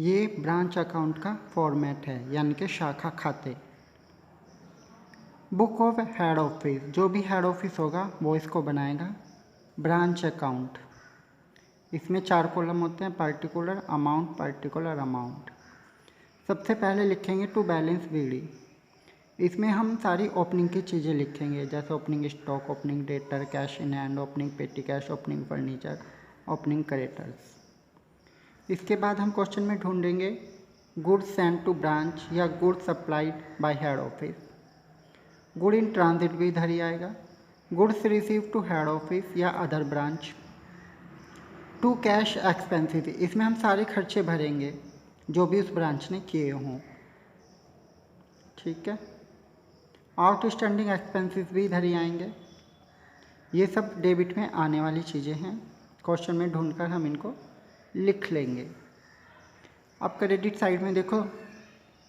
ये branch account का format है, यानी कि शाखा खाते। बुक ऑफ हेड ऑफिस, जो भी हेड ऑफिस होगा वो इसको बनाएगा। ब्रांच अकाउंट, इसमें 4 कॉलम होते हैं, पार्टिकुलर अमाउंट, पार्टिकुलर अमाउंट। सबसे पहले लिखेंगे टू बैलेंस बीडी। इसमें हम सारी ओपनिंग की चीज़ें लिखेंगे, जैसे opening stock, opening debtor, cash in hand, opening petty cash, opening furniture, opening creditors. इसके बाद हम क्वेश्चन में ढूंढेंगे गुड्स सेंड टू ब्रांच या goods supplied by head office. Good in transit भी इधर ही आएगा। Goods receive to head office या other branch. To cash expenses, इसमें हम सारे खर्चे भरेंगे जो भी उस ब्रांच ने किए हों। ठीक है। आउटस्टैंडिंग एक्सपेंसेस भी इधर ही आएंगे। ये सब डेबिट में आने वाली चीज़ें हैं, क्वेश्चन में ढूंढकर हम इनको लिख लेंगे। अब क्रेडिट साइड में देखो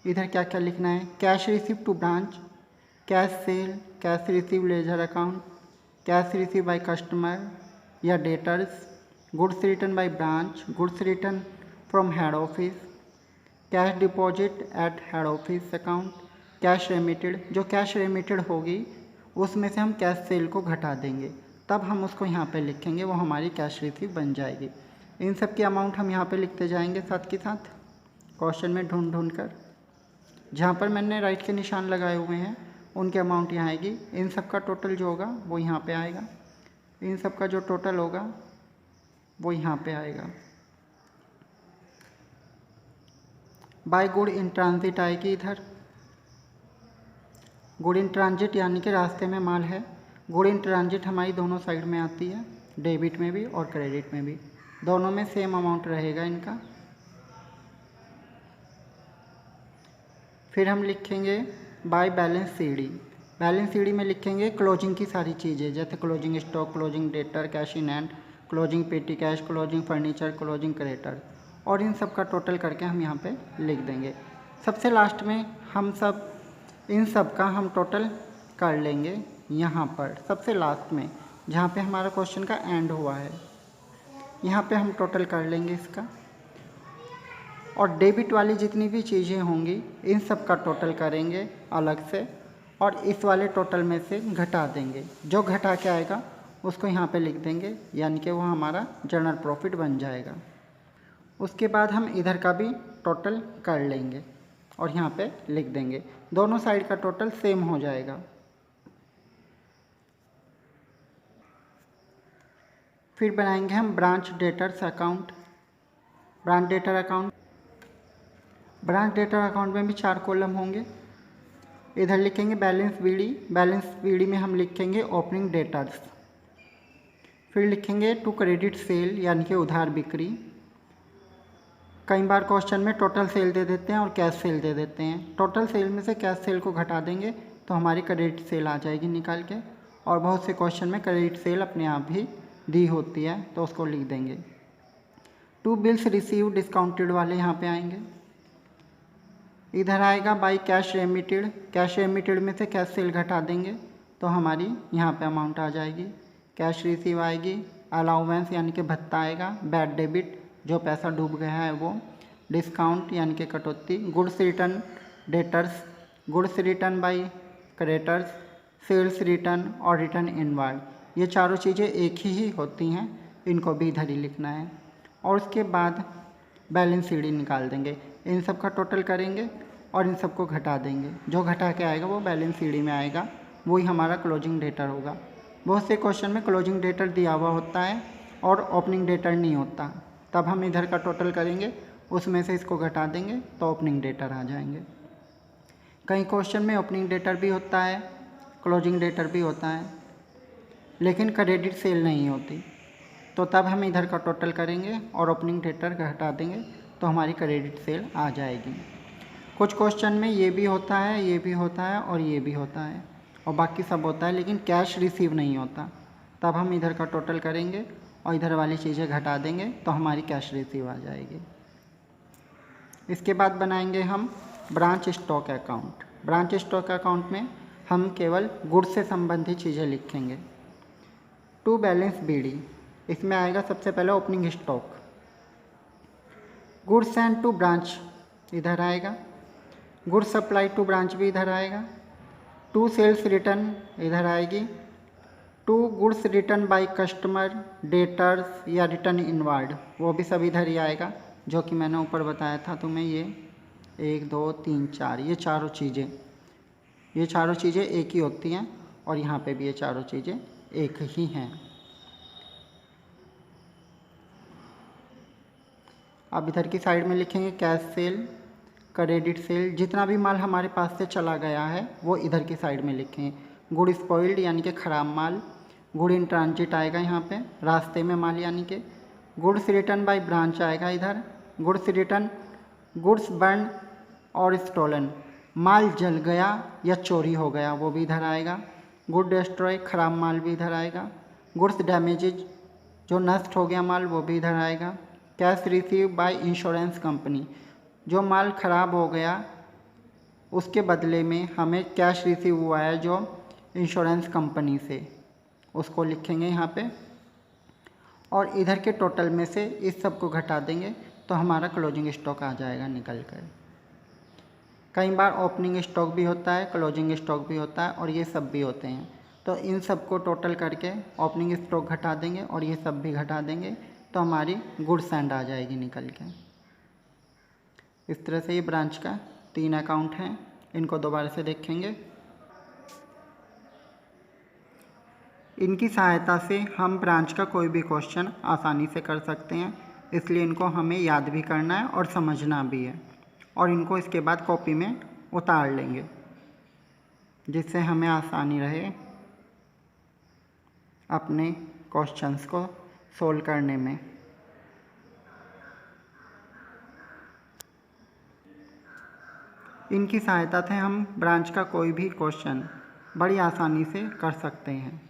इधर क्या क्या लिखना है। Cash receive to branch, cash sale, cash receive ledger account, cash receive by customer या debtors, goods return by branch, goods return from head office, cash deposit at head office account, cash remitted. जो cash remitted होगी उसमें से हम cash cell को घटा देंगे, तब हम उसको यहाँ पे लिखेंगे, वो हमारी कैश रिसीव बन जाएगी। इन सब की अमाउंट हम यहाँ पे लिखते जाएंगे साथ के साथ, क्वेश्चन में ढूंढ कर। जहाँ पर मैंने राइट के निशान लगाए हुए हैं उनकी अमाउंट यहाँ आएगी। इन सब का टोटल जो होगा वो यहाँ पे आएगा। इन सब का जो टोटल होगा वो यहाँ पे आएगा। बाय गुड इन ट्रांजिट आएगी इधर। गुड इन ट्रांजिट यानी कि रास्ते में माल है। गुड इन ट्रांजिट हमारी दोनों साइड में आती है, डेबिट में भी और क्रेडिट में भी, दोनों में सेम अमाउंट रहेगा इनका। फिर हम लिखेंगे by balance CD. Balance CD में लिखेंगे क्लोजिंग की सारी चीज़ें, जैसे closing stock, closing debtor, cash in hand, closing पेटी cash, closing furniture, closing creditor, और इन सब का टोटल करके हम यहाँ पे लिख देंगे। सबसे लास्ट में हम सब इन सब का हम टोटल कर लेंगे यहाँ पर सबसे लास्ट में, जहाँ पे हमारा क्वेश्चन का एंड हुआ है, यहाँ पे हम टोटल कर लेंगे इसका। और डेबिट वाली जितनी भी चीज़ें होंगी इन सब का टोटल करेंगे अलग से, और इस वाले टोटल में से घटा देंगे। जो घटा के आएगा उसको यहाँ पे लिख देंगे, यानी कि वो हमारा जनरल प्रॉफिट बन जाएगा। उसके बाद हम इधर का भी टोटल कर लेंगे और यहाँ पे लिख देंगे। दोनों साइड का टोटल सेम हो जाएगा। फिर बनाएंगे हम branch debtors account. Branch debtor account, branch debtor account में भी 4 कॉलम होंगे। इधर लिखेंगे बैलेंस बीडी। बैलेंस बीडी में हम लिखेंगे ओपनिंग डेटर्स। फिर लिखेंगे टू क्रेडिट सेल, यानी कि उधार बिक्री। कई बार क्वेश्चन में टोटल सेल दे देते हैं और कैश सेल दे देते हैं। टोटल सेल में से कैश सेल को घटा देंगे तो हमारी क्रेडिट सेल आ जाएगी निकाल के, और बहुत से क्वेश्चन में क्रेडिट सेल अपने आप ही दी होती है तो उसको लिख देंगे। टू बिल्स रिसीव डिस्काउंटेड वाले यहाँ पे आएंगे। इधर आएगा by cash remitted. Cash remitted में से कैश सेल घटा देंगे तो हमारी यहाँ पे अमाउंट आ जाएगी। कैश रिसीव आएगी। अलाउंस यानी कि भत्ता आएगा। बैड डेबिट, जो पैसा डूब गया है वो। डिस्काउंट यानी कि कटौती। Goods return debtors, goods return by creditors, sales return और रिटर्न इनवर्ड। ये चारों चीज़ें एक ही होती हैं, इनको भी इधर ही लिखना है। और उसके बाद बैलेंस सीडी निकाल देंगे। इन सब का टोटल करेंगे और इन सबको घटा देंगे। जो घटा के आएगा वो बैलेंस सीडी में आएगा, वही हमारा क्लोजिंग डेटर होगा। बहुत से क्वेश्चन में क्लोजिंग डेटर दिया हुआ होता है और ओपनिंग डेटर नहीं होता, तब हम इधर का टोटल करेंगे, उसमें से इसको घटा देंगे तो ओपनिंग डेटर आ जाएंगे। कई क्वेश्चन में ओपनिंग डेटर भी होता है, क्लोजिंग डेटर भी होता है, लेकिन क्रेडिट सेल नहीं होती, तो तब हम इधर का टोटल करेंगे और ओपनिंग डेटर घटा देंगे तो हमारी क्रेडिट सेल आ जाएगी। कुछ क्वेश्चन में ये भी होता है, ये भी होता है और ये भी होता है और बाकी सब होता है, लेकिन कैश रिसीव नहीं होता, तब हम इधर का टोटल करेंगे और इधर वाली चीज़ें घटा देंगे तो हमारी कैश रिसीव आ जाएगी। इसके बाद बनाएंगे हम branch stock account. Branch stock account में हम केवल गुड्स से संबंधित चीज़ें लिखेंगे। टू बैलेंस बीडी, इसमें आएगा सबसे पहले opening stock. Goods send to branch इधर आएगा, गुड्स सप्लाई टू ब्रांच भी इधर आएगा, टू सेल्स रिटर्न इधर आएगी, to goods return by customer, debtors या रिटर्न इनवार्ड वो भी सब इधर ही आएगा, जो कि मैंने ऊपर बताया था तुम्हें। ये 1 2 3 4 ये चारों चीज़ें एक ही होती हैं, और यहाँ पे भी ये चारों चीज़ें एक ही हैं। अब इधर की साइड में लिखेंगे कैश सेल, क्रेडिट सेल, जितना भी माल हमारे पास से चला गया है वो इधर की साइड में लिखेंगे। गुड स्पॉइल्ड यानी कि ख़राब माल, गुड इन ट्रांजिट आएगा यहाँ पे, रास्ते में माल यानी कि, गुड्स रिटर्न बाय ब्रांच आएगा इधर, गुड्स बर्न और स्टोलन, माल जल गया या चोरी हो गया वो भी इधर आएगा, गुड डिस्ट्रॉय ख़राब माल भी इधर आएगा, गुड्स डैमेजेज जो नष्ट हो गया माल वो भी इधर आएगा, cash receive by insurance company जो माल ख़राब हो गया उसके बदले में हमें कैश रिसीव हुआ है जो इंश्योरेंस कंपनी से, उसको लिखेंगे यहाँ पे, और इधर के टोटल में से इस सब को घटा देंगे तो हमारा क्लोजिंग स्टॉक आ जाएगा निकल कर। कई बार ओपनिंग स्टॉक भी होता है, क्लोजिंग स्टॉक भी होता है और ये सब भी होते हैं, तो इन सब को टोटल करके ओपनिंग स्टॉक घटा देंगे और ये सब भी घटा देंगे तो हमारी गुड्स एंड आ जाएगी निकल के। इस तरह से ये ब्रांच का 3 अकाउंट हैं, इनको दोबारा से देखेंगे। इनकी सहायता से हम ब्रांच का कोई भी क्वेश्चन आसानी से कर सकते हैं, इसलिए इनको हमें याद भी करना है और समझना भी है, और इनको इसके बाद कॉपी में उतार लेंगे जिससे हमें आसानी रहे अपने क्वेश्चंस को सोल्व करने में। इनकी सहायता से हम ब्रांच का कोई भी क्वेश्चन बड़ी आसानी से कर सकते हैं।